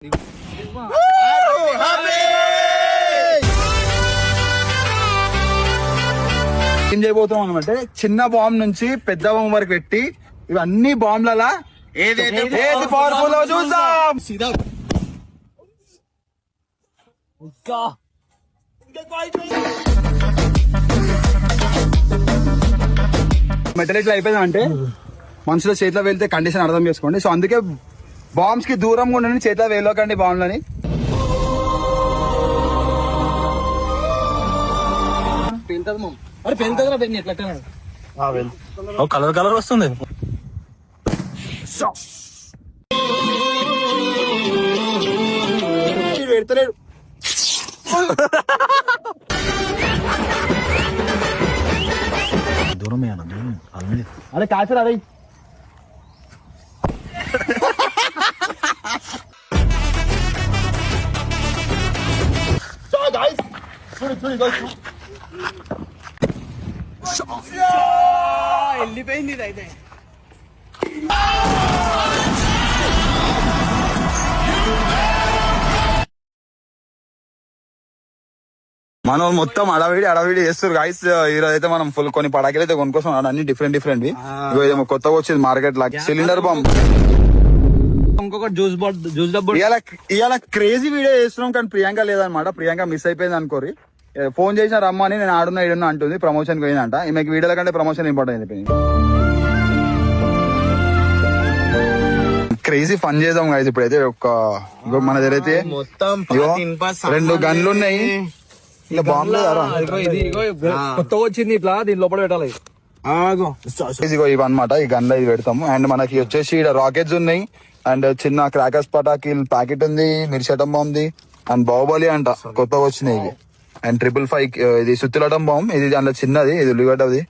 ఏం చేయబోతున్నాం అనమాట, చిన్న బాంబ్ నుంచి పెద్ద బాంబ్ వరకు పెట్టి ఇవన్నీ బాంబ్లలా ఏది పవర్ఫుల్ చూద్దాం. మెటల్ ఇట్లా అయిపోయిందంటే మనుషుల చేతిలో వెళ్తే కండిషన్ అర్థం చేసుకోండి. సో అందుకే బాంబ్స్ కి దూరంగా ఉండండి, చేతిలో వెళ్ళకండి బాంబ్లని. కలర్ కలర్ వస్తుంది. పెడతలేడు. దూరం అరే కాల్చరా అరే. వెళ్ళిపోయింది అయితే. మనం మొత్తం అడవిడి చేస్తారు గాయస్. ఈరోజు అయితే మనం ఫుల్ కొన్ని పటాకులు అయితే కొనుక్కోసం, అన్ని డిఫరెంట్ కొత్తగా వచ్చింది మార్కెట్ లా సిలిండర్ బాంబ్. ఇంకొకటి జ్యూస్ డబ్బు. ఇవాళ క్రేజీ వీడియో చేస్తున్నాం కానీ ప్రియాంక లేదనమాట. ప్రియాంక మిస్ అయిపోయింది అనుకోరి. ఫోన్ చేసిన రమ్మని, నేను ఆడున్నా ఈడున్నా అంటుంది. ప్రమోషన్ పోయిందంట. ఈమెకి వీడియోల కంటే ప్రమోషన్ ఇంపార్టెంట్ అయిపోయింది. క్రేజీ ఫన్ చేద్దాం గాయస్. ఇప్పుడైతే మన దగ్గర అయితే మొత్తం 2 గన్లు ఉన్నాయి. ఇంకా బాంబు కొత్తగా వచ్చింది, ఇట్లా దీని లోపల పెట్టాలి. ఇదిగో ఇవన్నమాట, ఈ గన్లో ఇది పెడతాము. అండ్ మనకి వచ్చేసి ఇక్కడ రాకెట్స్ ఉన్నాయి, అండ్ చిన్న క్రాకర్స్ పటాకి ప్యాకెట్ ఉంది, మిర్చటం బాంబుది, అండ్ బాహుబలి అంట కొత్తగా వచ్చినాయి ఇవి. అండ్ 555 ఇది సుత్తులటం బాంబు, ఇది దాంట్లో చిన్నది, ఇది ఉల్లిగడ్డది.